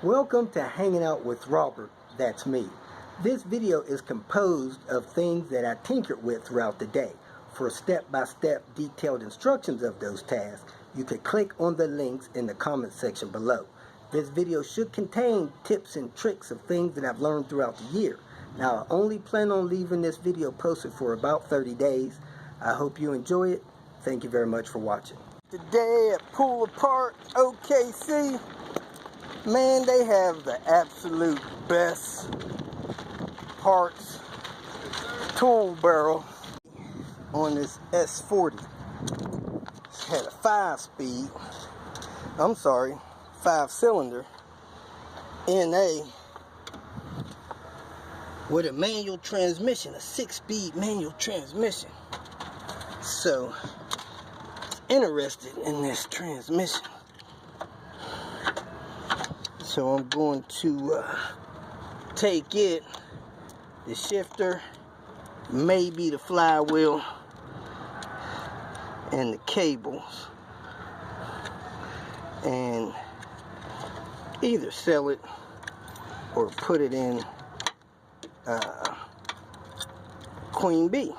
Welcome to Hanging Out with Robert, that's me. This video is composed of things that I tinkered with throughout the day. For step-by-step detailed instructions of those tasks, you can click on the links in the comment section below. This video should contain tips and tricks of things that I've learned throughout the year. Now, I only plan on leaving this video posted for about 30 days. I hope you enjoy it. Thank you very much for watching. Today at Pull-A-Part, OKC. Man, they have the absolute best parts tool barrel on this S40. It's had a 5-cylinder NA with a manual transmission, a 6-speed manual transmission. So, interested in this transmission. So I'm going to take it, the shifter, maybe the flywheel, and the cables, and either sell it or put it in Queen Bee.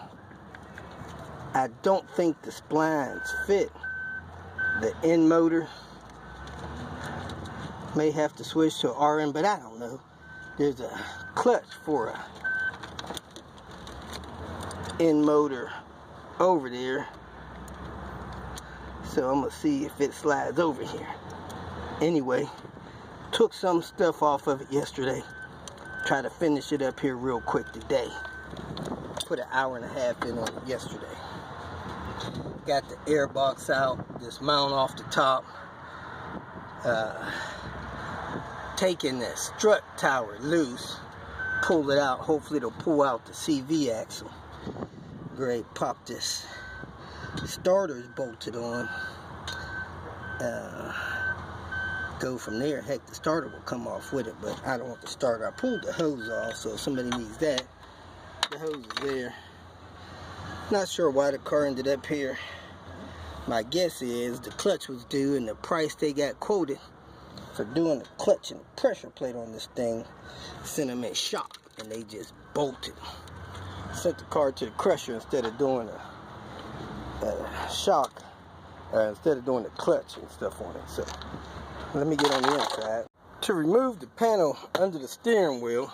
I don't think the splines fit the end motor. May have to switch to RN, but I don't know. There's a clutch for a end motor over there, so I'm gonna see if it slides over here. Anyway, took some stuff off of it yesterday. Try to finish it up here real quick today. Put an hour and a half in on it yesterday. Got the air box out, this mount off the top. Taking the strut tower loose, pull it out. Hopefully it'll pull out the CV axle. Great, pop this. Starter's bolted on. Go from there. Heck, the starter will come off with it, but I don't want the starter. I pulled the hose off, so if somebody needs that, the hose is there. Not sure why the car ended up here. My guess is the clutch was due, and the price they got quoted for doing the clutch and the pressure plate on this thing sent them in shock, and they just bolted. Sent the car to the crusher instead of doing a shock, instead of doing the clutch and stuff on it. So let me get on the inside. To remove the panel under the steering wheel,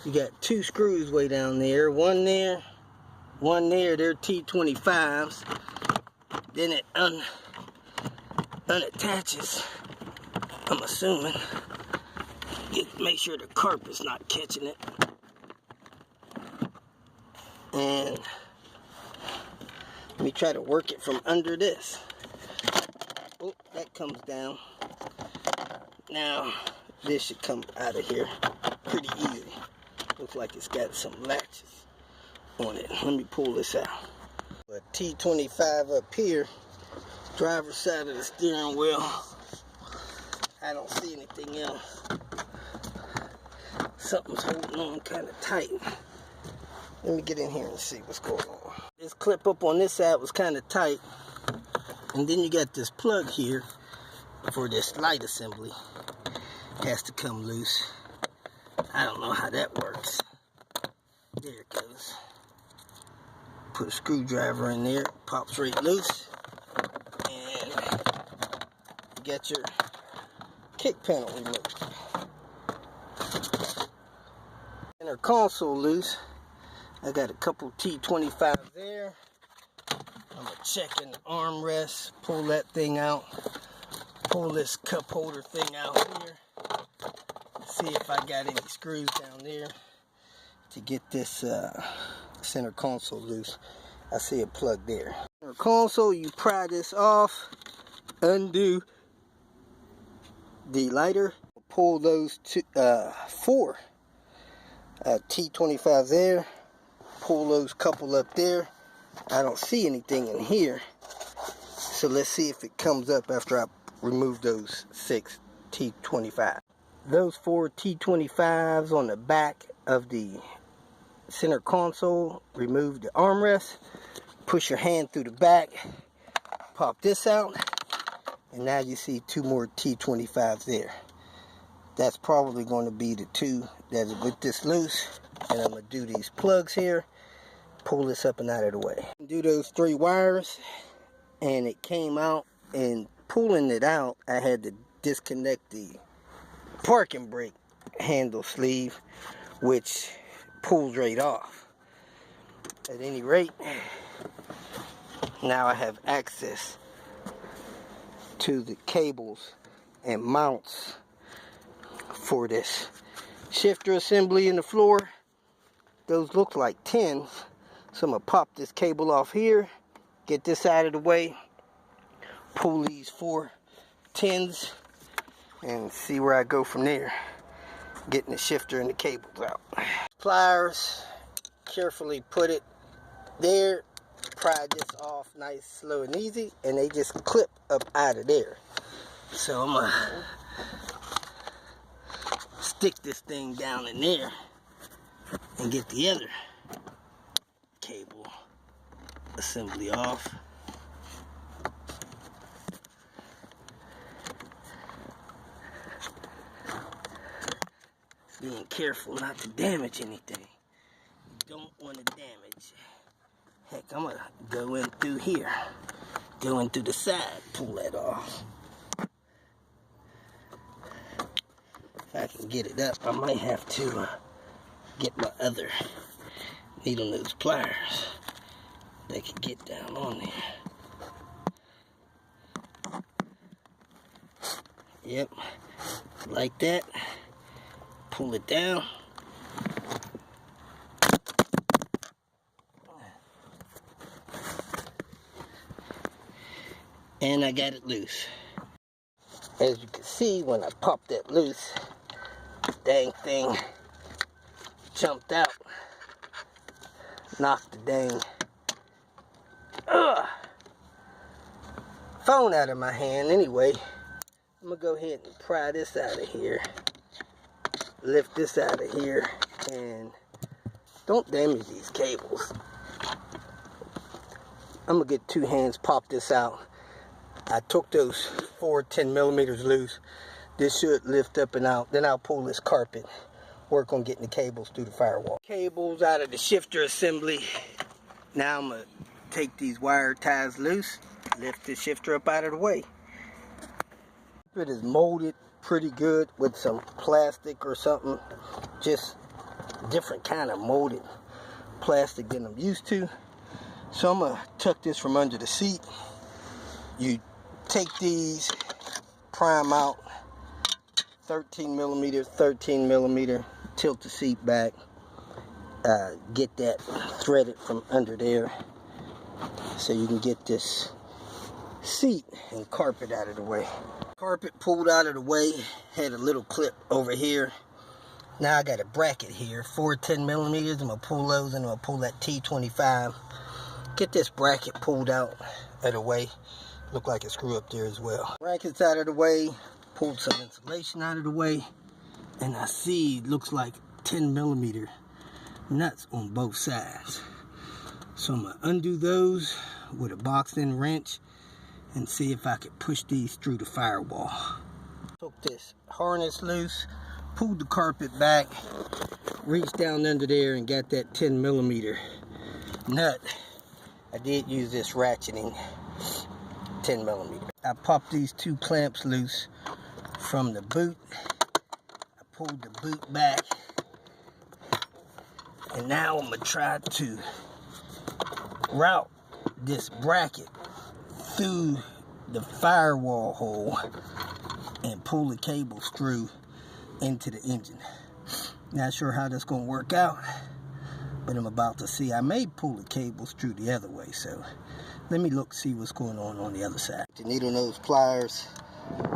you got 2 screws way down there, one there, they're T25s. Then it unattaches, I'm assuming. Make sure the carpet's not catching it. And let me try to work it from under this. Oh, that comes down. Now, this should come out of here pretty easy. Looks like it's got some latches on it. Let me pull this out. A T25 up here, driver's side of the steering wheel. I don't see anything else. Something's holding on kind of tight. Let me get in here and see what's going on. This clip up on this side was kind of tight. And then you got this plug here for this light assembly. It has to come loose. I don't know how that works. There it goes. Put a screwdriver in there, pops right loose, and you got your kick panel removed. Center console loose. I got a couple T25s there. I'm gonna check in the armrest, pull that thing out, pull this cup holder thing out here, see if I got any screws down there to get this center console loose. I see a plug there. Center console, you pry this off, undo the lighter, pull those 4 T25s there, pull those couple up there. I don't see anything in here, so let's see if it comes up after I remove those 6 T25. Those 4 T25s on the back of the center console, remove the armrest, push your hand through the back, pop this out, and now you see 2 more T25s there. That's probably going to be the two that's with this loose. And I'm going to do these plugs here, pull this up and out of the way. Do those 3 wires, and it came out, and pulling it out, I had to disconnect the parking brake handle sleeve, which pulls right off. At any rate, now I have access to the cables and mounts for this shifter assembly in the floor. Those look like 10s, so I'm gonna pop this cable off here, get this out of the way, pull these 4 10s, and see where I go from there, getting the shifter and the cables out. Pliers, carefully put it there, pry this off nice, slow and easy, and they just clip up out of there. So I'm gonna stick this thing down in there and get the other cable assembly off. Being careful not to damage anything. You don't want to damage. Heck, I'm gonna go in through here, go in through the side, pull that off. If I can get it up, I might have to get my other needle nose pliers that can get down on there. Yep, like that. Pull it down. And I got it loose. As you can see, when I popped that loose, the dang thing jumped out, knocked the dang phone out of my hand. Anyway, I'm gonna go ahead and pry this out of here, lift this out of here, and don't damage these cables. I'm gonna get 2 hands, pop this out. I took those 4 10mm loose. This should lift up and out. Then I'll pull this carpet, work on getting the cables through the firewall. Cables out of the shifter assembly. Now I'm gonna take these wire ties loose, lift the shifter up out of the way. It is molded pretty good with some plastic or something, just different kind of molded plastic than I'm used to. So I'm gonna tuck this from under the seat. You take these, prime out, 13mm, tilt the seat back, get that threaded from under there so you can get this seat and carpet out of the way. Carpet pulled out of the way, had a little clip over here. Now I got a bracket here, 4 10mm. I'm gonna pull those, and I'm gonna pull that T25. Get this bracket pulled out of the way. Look like a screw up there as well. Brackets out of the way, pulled some insulation out of the way, and I see it looks like 10mm nuts on both sides. So I'm gonna undo those with a box-in wrench and see if I can push these through the firewall. Took this harness loose, pulled the carpet back, reached down under there and got that 10mm nut. I did use this ratcheting 10mm. I popped these 2 clamps loose from the boot. I pulled the boot back, and now I'm gonna try to route this bracket through the firewall hole and pull the cables through into the engine. Not sure how that's gonna work out, but I'm about to see. I may pull the cables through the other way, so let me look, see what's going on the other side. The needle nose pliers,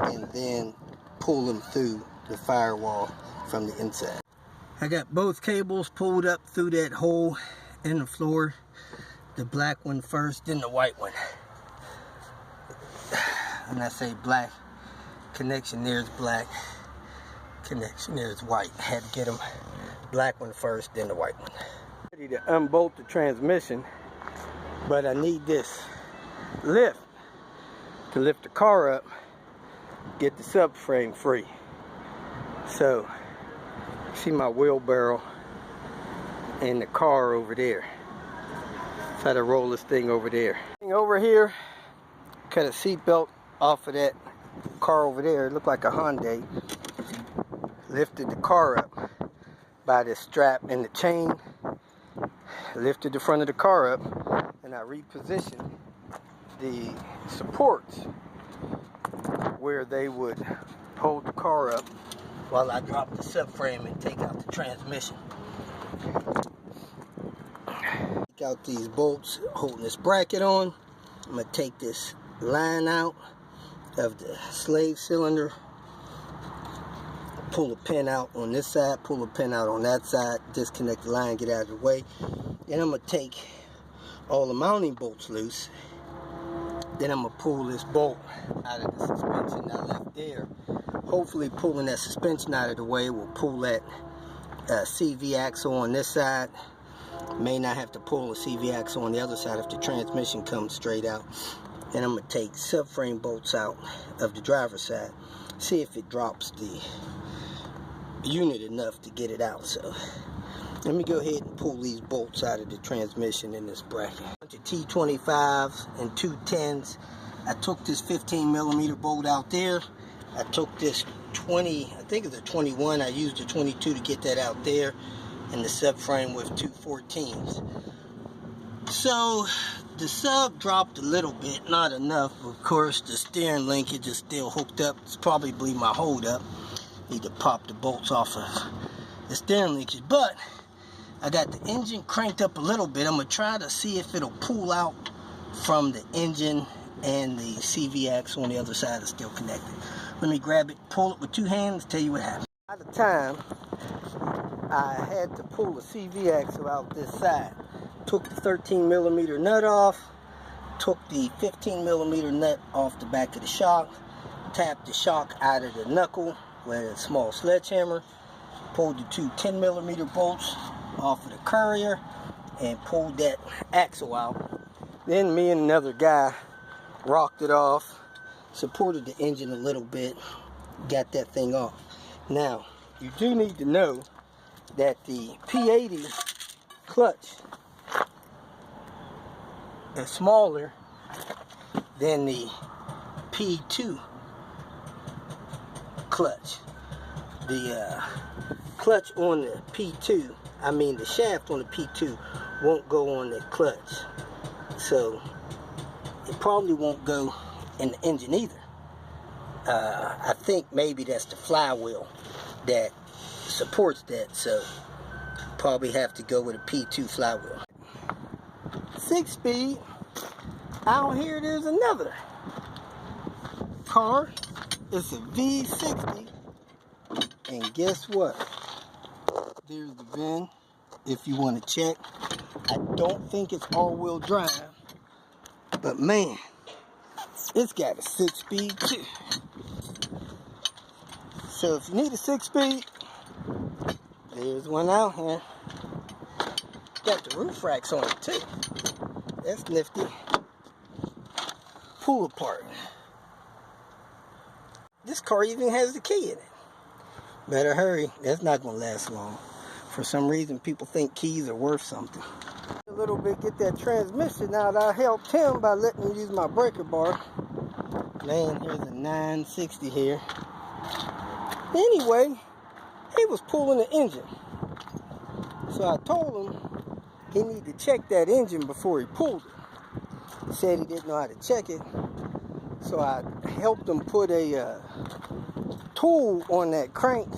and then pull them through the firewall from the inside. I got both cables pulled up through that hole in the floor. The black one first, then the white one. When I say black, connection there is black, connection there is white. Had to get them black one first, then the white one. Ready to unbolt the transmission, but I need this lift to lift the car up, get the subframe free. So, see my wheelbarrow and the car over there. So I had to roll this thing over there. Over here, cut a seatbelt off of that car over there. It looked like a Hyundai. Lifted the car up by this strap and the chain. Lifted the front of the car up, and I repositioned the supports where they would hold the car up while I drop the subframe and take out the transmission. Take out these bolts holding this bracket on. I'm going to take this line out of the slave cylinder, pull a pin out on this side, pull a pin out on that side, disconnect the line, get out of the way. Then I'm going to take all the mounting bolts loose. Then I'm going to pull this bolt out of the suspension I left there. Hopefully pulling that suspension out of the way will pull that CV axle on this side. May not have to pull the CV axle on the other side if the transmission comes straight out. Then I'm going to take subframe bolts out of the driver's side. See if it drops the unit enough to get it out. So let me go ahead and pull these bolts out of the transmission in this bracket. A bunch of T25s and 210s. I took this 15mm bolt out there. I took this 20, I think it's a 21. I used a 22 to get that out there. And the subframe with 2 14s. So the sub dropped a little bit, not enough. Of course, the steering linkage is still hooked up. It's probably my hold up. Need to pop the bolts off of the steering linkage. But I got the engine cranked up a little bit. I'm going to try to see if it'll pull out from the engine, and the CV axle on the other side is still connected. Let me grab it, pull it with 2 hands, tell you what happened. By the time I had to pull the CV axle out this side, took the 13mm nut off, took the 15mm nut off the back of the shock, tapped the shock out of the knuckle with a small sledgehammer, pulled the 2 10mm bolts off of the courier, and pulled that axle out. Then me and another guy rocked it off, supported the engine a little bit, got that thing off. Now, you do need to know that the P80 clutch is smaller than the P2 clutch. The clutch on the P2, I mean the shaft on the P2 won't go on the clutch. So it probably won't go in the engine either. I think maybe that's the flywheel that supports that, so probably have to go with a P2 flywheel. 6-speed. Out here there's another car. It's a V60, and guess what? There's the VIN if you want to check. I don't think it's all-wheel drive, but man, it's got a 6-speed too. So if you need a 6-speed, there's one out here. Got the roof racks on it too. That's nifty. Pull-A-Part. This car even has the key in it. Better hurry. That's not going to last long. For some reason, people think keys are worth something. A little bit, get that transmission out. I helped him by letting him use my breaker bar. Man, here's a 960 here. Anyway, he was pulling the engine. So I told him he needed to check that engine before he pulled it. He said he didn't know how to check it. So I helped him put a tool on that crank.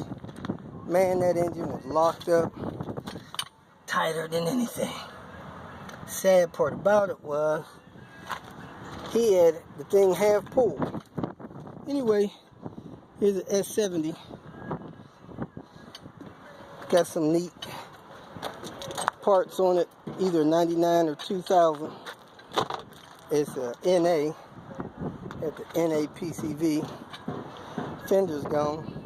Man, that engine was locked up tighter than anything. Sad part about it was he had the thing half pulled. Anyway, here's an S70. Got some neat parts on it, either 99 or 2000. It's a NA at the NA PCV. Fender's gone.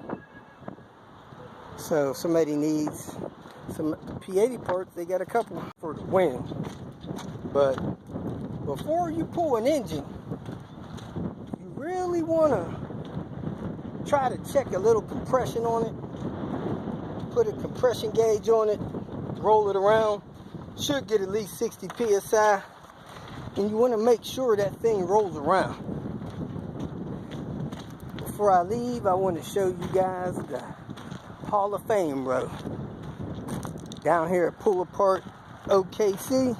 So if somebody needs some P80 parts, they got a couple for the win. But before you pull an engine, you really want to try to check a little compression on it. Put a compression gauge on it, roll it around. Should get at least 60 psi. And you want to make sure that thing rolls around. Before I leave, I want to show you guys the Hall of Fame row. Down here at Pull-A-Part OKC,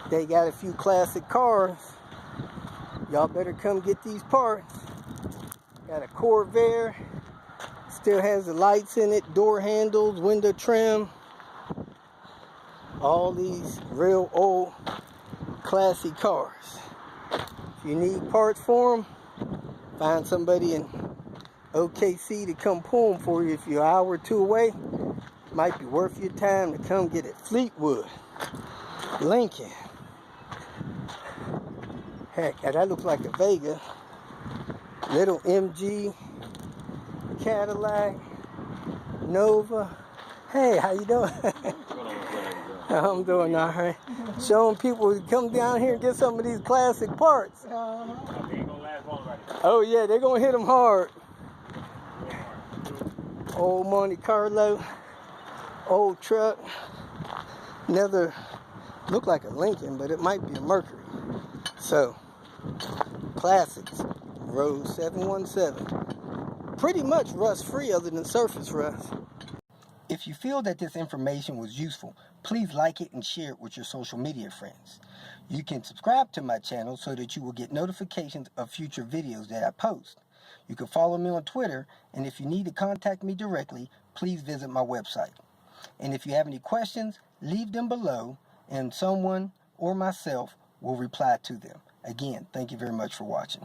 they got a few classic cars. Y'all better come get these parts. Got a Corvair, still has the lights in it, door handles, window trim. All these real old classy cars. If you need parts for them, find somebody in OKC to come pull them for you. If you're an hour or two away, might be worth your time to come get it. Fleetwood, Lincoln. Heck, that looks like a Vega. Little MG, Cadillac, Nova. Hey, how you doing? I'm doing all right. Showing people to come down here and get some of these classic parts. Oh yeah, they're gonna hit them hard. Old Monte Carlo, old truck. Another, look like a Lincoln, but it might be a Mercury. So, classics, row 717. Pretty much rust free other than surface rust. If you feel that this information was useful, please like it and share it with your social media friends. You can subscribe to my channel so that you will get notifications of future videos that I post. You can follow me on Twitter, and if you need to contact me directly, please visit my website. And if you have any questions, leave them below, and someone or myself will reply to them. Again, thank you very much for watching.